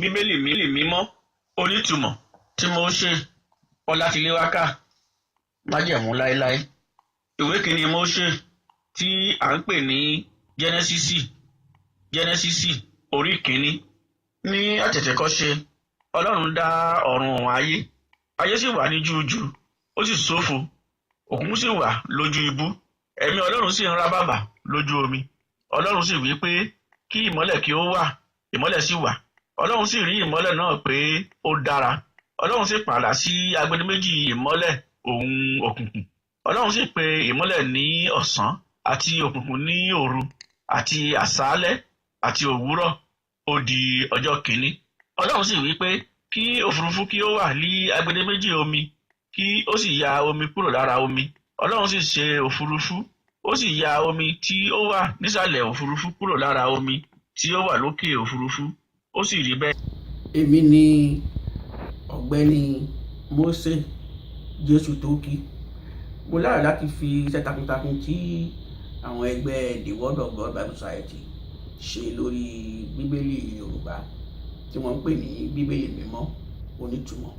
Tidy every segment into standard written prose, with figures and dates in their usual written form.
bíbélì mímọ́ onítùmọ̀ tí Mósè Ọlátiléwákà májẹ̀mú láéláé. Ìwé kìíní Mósè tí à ń pè ní Jẹ́nẹ́sísì orí kìíní. Ní àtètèkọ́ṣe Ọlọ́run dá ọ̀run òun ayé sì wà ní júújú, ó sì ṣófo, òkun sì wà lójú ibú, ẹ̀mí Ọlọ́run sì ń rábàbà lójú omi. Ọlọ́run sì wí pé kí ìmọ́lẹ̀ kí ó wà, ìmọ́lẹ̀ sì wà. Ọlọ́run sì rí ìmọ́lẹ̀ náà pé ó dára. Ọlọ́run sì pààlà sí agbedeméjì ìmọ́lẹ̀ òun òkùnkùn. Ọlọ́run sì pe ìmọ́lẹ̀ ní ọ̀sán àti òkùnkùn ní òru àti àṣálẹ́ àti òwúrọ̀. Ó di ọjọ́ kìíní. Ọlọ́run sì wí pé kí òfurufú kí ó wà ní agbedeméjì omi, kí ó sì ya omi kúrò lára omi. Ọlọ́run sì ṣe òfurufú, ó sì ya omi tí ó wà nísàlẹ̀ òfurufú kúrò lára omi tí ó wà lókè òfurufú. Ó sì rí bẹ́ẹ̀. Èmi ni ọ̀gbẹ́ni Mósè Jésù Tókí. Mo láyọ̀ láti fi iṣẹ́ takuntakun tí àwọn ẹgbẹ́ The Word of God Bible Society ṣe lórí bíbélì Yorùbá tí wọ́n ń pè ní bíbélì mímọ́ onítùmọ̀.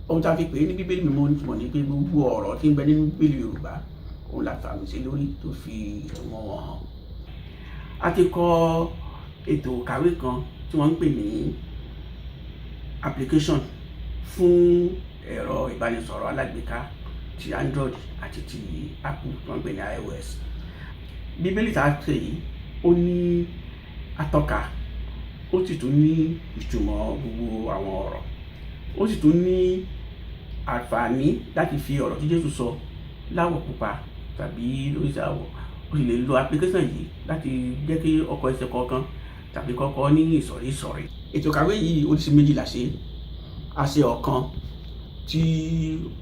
Ohun tá a fi pè é ní bíbélì mímọ́ onítùmọ̀ ni pé gbogbo ọ̀rọ̀ tí ń bẹ nínú bíbélì Yorùbá òun la fàmì sí lórí tó fi ìtumọ̀ wọn hàn. A ti kọ ètò ìkàwé kan tí wọ́n ń pè ní application fún ẹ̀rọ ìbánisọ̀rọ̀ alágbèéká ti Android àti ti Apple tí wọ́n ń pè ní iOS. Bíbélì tá a ṣe yìí ó ní atọ́ka, ó sì tún ní ìtumọ̀ gbogbo àwọn ọ̀rọ̀, ó sì tún ní àǹfààní láti fi ọ̀rọ̀ tí Jésù sọ láwọ̀ pupa tàbí lórí àwọ̀. O sì lè lo application yìí láti jẹ́ kí ọkọ̀ ẹsẹ̀ kọ̀ọ̀kan tàbí kọ́kọ́ ní ìsọ̀rí. Ètò ìkàwé yìí oríṣi méjì la ṣe. A ṣe ọ̀kan tí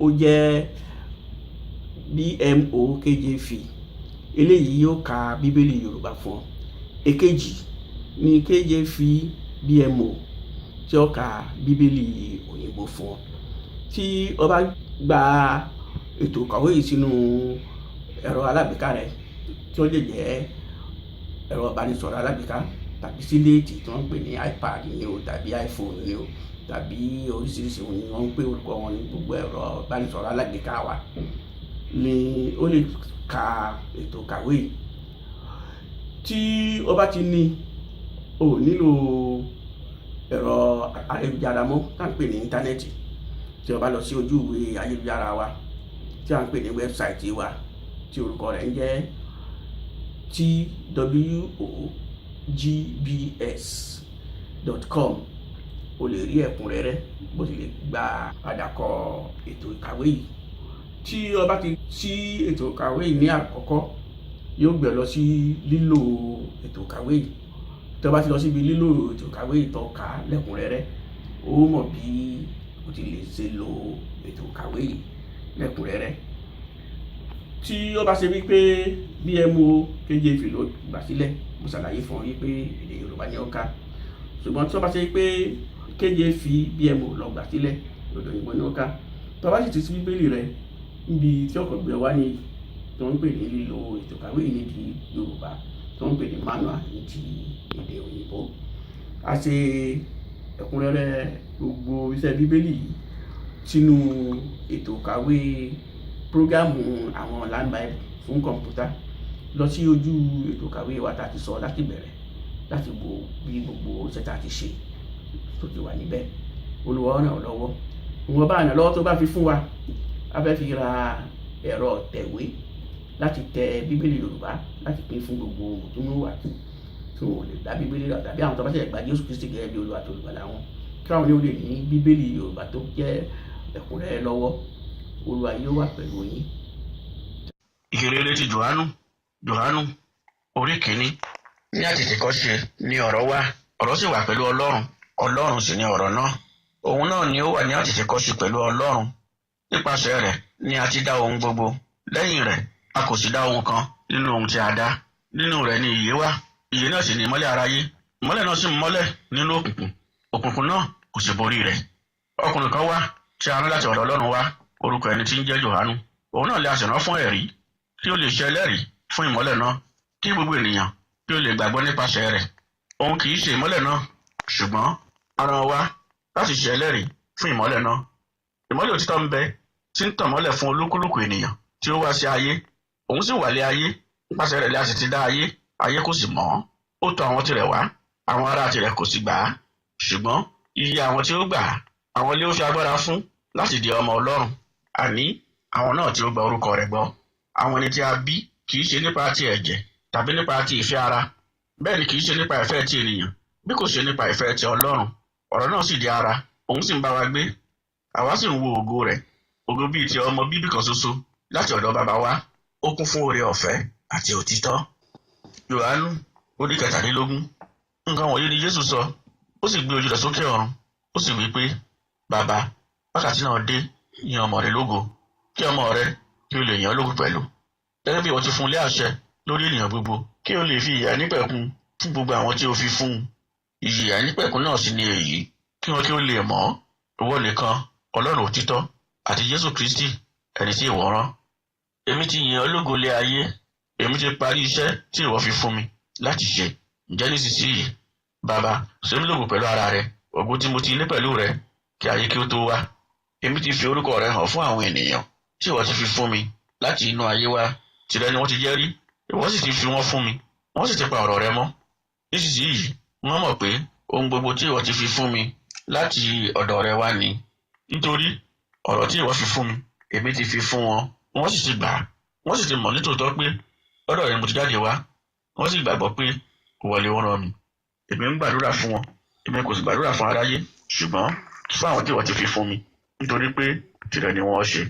ó jẹ́ BMO KJV, eléyìí yóò ka bíbélì Yorùbá fún ọ. Èkejì ni KJV BMO tí ó ka bíbélì òyìnbó fún ọ. Tí o bá gba ètò ìkàwé yìí sínú ẹ̀rọ alágbèéká rẹ, tí ó lè jẹ́ ẹ̀rọ ìbánisọ̀rọ̀ alágbèéká tàbí síléètì tí wọ́n ń pè ní iPad ni o tàbí iPhone ni o tàbí oríṣiríṣi ohun ni wọ́n ń pè orúkọ wọn ní gbogbo ẹ̀rọ ìbánisọ̀rọ̀ alágbèéká wa ni ó lè ka ètò ìkàwé yìí. Tí o bá ti ní, o nílò ẹ̀rọ ayélujára mọ́ tá à ń pè ní íńtánẹ́ẹ̀tì. Tí o bá lọ sí ojú ìwé ayélujára wa tí à ń pè ní wẹ́bsáìtì wa tí orúkọ rẹ̀ ń jẹ́ TWOGBS.com, o lè rí ẹ̀kúnrẹ́rẹ́ bó ti lè gba àdàkọ ètò ìkàwé yìí. Tí o bá ti ṣí ètò ìkàwé yìí ní àkọ́kọ́, yóò gbé lọ sí lílò ètò ìkàwé yìí. Tí o bá ti lọ síbi lílò ètò ìkàwé yìí tó kà lẹ́kúnrẹ́rẹ́, o mọ̀ bí o ti lè ṣe lo ètò ìkàwé yìí lẹ́kúnrẹ́rẹ́. Tí ó bá ṣe wípé BMO KJV ló gbà sílẹ̀, mo ṣàlàyé fún ọ wípé èdè Yorùbá ni ó kà. Ṣùgbọ́n tí ó bá ṣe wípé KJV BMO ló gbà sílẹ̀, èdè òyìnbó ni ó kà. Tí o bá sì ti sí bíbélì rẹ níbi tí ọkọ̀ gbé wá ní tí wọ́n ń pè ní lílo ètò ìkàwé yìí ní ti Yorùbá, tí wọ́n ń pè ní manual ní ti èdè òyìnbó. A ṣe ẹ̀kúnrẹ́rẹ́ gbogbo iṣẹ́ bíbélì yìí sínú ètò ìkàwé prógámù àwọn online Bible fún kọ̀ǹpútà. Lọ sí ojú ètò ìkàwé wa tá a ti sọ láti bẹ̀rẹ̀ láti wo bí gbogbo iṣẹ́ tá a ti ṣe tó ti wà níbẹ̀. Olúwa ó ràn ọ́ lọ́wọ́. Ìwọ̀nba ìrànlọ́wọ́ tó bá fi fún wa, a fẹ́ fi ra ẹ̀rọ tẹ̀wé láti tẹ bíbélì Yorùbá láti pín fún gbogbo mùtúmùwà tí wọn ò lè gba bíbélì rà tàbí àwọn tó bá ṣẹ̀ṣẹ̀ gba Jésù Kristi gẹ́gẹ́ bí Olúwa àti Olùgbàlà wọn, kí àwọn yóò lè ní bíbélì Yorùbá tó jẹ́ ẹ̀kúnrẹ́rẹ́ lọ́wọ́. Olúwa yóò wà pẹ̀lú yín. Ìhìnrere ti Jòhánù orí kìíní. Ní àtètèkọ́ṣe ni ọ̀rọ̀ wà, ọ̀rọ̀ sì wà pẹ̀lú Ọlọ́run, Ọlọ́run sì ni ọ̀rọ̀ náà. Òun náà ni ó wà ní àtètèkọ́ṣe pẹ̀lú Ọlọ́run. Nípasẹ̀ rẹ̀ ni a ti dá ohun gbogbo. Lẹ́yìn rẹ̀ a kò sì dá ohun kan nínú ohun tí a dá. Nínú rẹ̀ ni ìyè wà, ìyè náà sì ni ìmọ́lẹ̀ aráyé. Ìmọ́lẹ̀ náà sì mọ́lẹ̀ nínú òkùnkùn, òkùnkùn náà kò sì borí rẹ̀. Ọkùnrin kan wà tí a rán láti ọ̀dọ̀ Ọlọ́run wá, orúkọ ẹni tí ń jẹ́ Jòhánù. Òun náà lè a sì rán fún ẹ̀rí, kí ó lè ṣe ẹlẹ́rìí fún ìmọ́lẹ̀ náà, kí gbogbo ènìyàn kí ó lè gbàgbọ́ nípasẹ̀ rẹ̀. Òun kì í ṣe ìmọ́lẹ̀ náà ṣùgbọ́n a rán wa láti ṣe ẹlẹ́rìí fún ìmọ́lẹ̀ náà. Ìmọ́lẹ̀ òtítọ́ ń bẹ tí ń tàn mọ́lẹ̀ fún olúkúlùkù ènìyàn tí ó wá sí ayé. Òun sì wà lé ayé, nípasẹ̀ rẹ̀ la sì ti dá ayé, ayé kò sì mọ̀ ọ́n. Ó tọ̀ àwọn tirẹ̀ wá, àwọn ará tirẹ̀ kò sì gbà á. Ṣùgbọ́n iye àwọn tí ó gbà á, àwọn lé ó fi agbára fún láti di ọmọ Ọlọ́run, àní àwọn náà tí ó gba orúkọ rẹ̀ gbọ́. Àwọn ẹni tí a bí kì í ṣe nípa ti ẹ̀jẹ̀ tàbí nípa ti ìfẹ́ ara, bẹ́ẹ̀ ni kì í ṣe nípa ìfẹ́ ti ènìyàn, bí kò ṣe nípa ìfẹ́ ti Ọlọ́run. Ọ̀rọ̀ náà sì di ara, òun sì ń bá wa gbé. Àwa sì ń wo ògo rẹ̀, ògo bíi ti ọmọ bíbí kan ṣoṣo láti ọ̀dọ̀ bàbá wa. Ó kún fún oore ọ̀fẹ́ àti òtítọ́. Jòhánù orí 17. Nǹkan wọ̀nyí ni Jésù sọ, ó sì gbé ojú rẹ̀ sókè ọ̀run, ó sì wí pé, Bàbá, wákàtí náà dé, yan ọmọ rẹ lógo, kí ọmọ rẹ kí o lè yàn lógo pẹ̀lú. Gẹ́gẹ́ bí ìwọ ti fún un lé àṣẹ lórí ènìyàn gbogbo, kí o lè fi ìyè àìnípẹ̀kun fún gbogbo àwọn tí o fi fún un. Ìyè àìnípẹ̀kun náà sì ni èyí, kí wọn kí o lè mọ̀ ọ́, ìwọ nìkan, Ọlọ́run òtítọ́, àti Jésù Kristi, ẹni tí ìwọ rán. Èmi ti yìn ọ́ lógo lé ayé, èmi ti parí iṣẹ́ tí ìwọ fi fún mi láti ṣe. Ǹjẹ́ nísinsìnyí, Bàbá, ṣe mí lógo pẹ̀lú ara rẹ, ògo tí mo ti ní pẹ̀lú rẹ kí ayé kí ó tó wá. Èmi ti fi orúkọ rẹ hàn fún àwọn ènìyàn tí ìwọ ti fi fún mi láti inú ayé wá. Tìrẹ ni wọ́n ti jẹ́ rí, ìwọ sì ti fi wọ́n fún mi, wọ́n sì ti pa ọ̀rọ̀ rẹ mọ́. Nísinsìnyí, wọ́n mọ̀ pé ohun gbogbo tí ìwọ ti fi fún mi láti ọ̀dọ̀ rẹ wá ni. Nítorí ọ̀rọ̀ tí ìwọ fi fún mi, èmi ti fi fún wọn, wọ́n sì ti gbà á. Wọ́n sì ti mọ̀ nítòótọ́ pé ọ̀dọ̀ rẹ ni mo ti jáde wá. Wọ́n sì gbàgbọ́ pé ìwọ lè rán mi. Èmi ń gbàdúrà fún wọn, èmi kò sì gbàdúrà fún aráyé, ṣùgbọ́n fún àwọn tí ìwọ ti fi fún mi, nítorí pé tìrẹ ni wọ́n ṣe.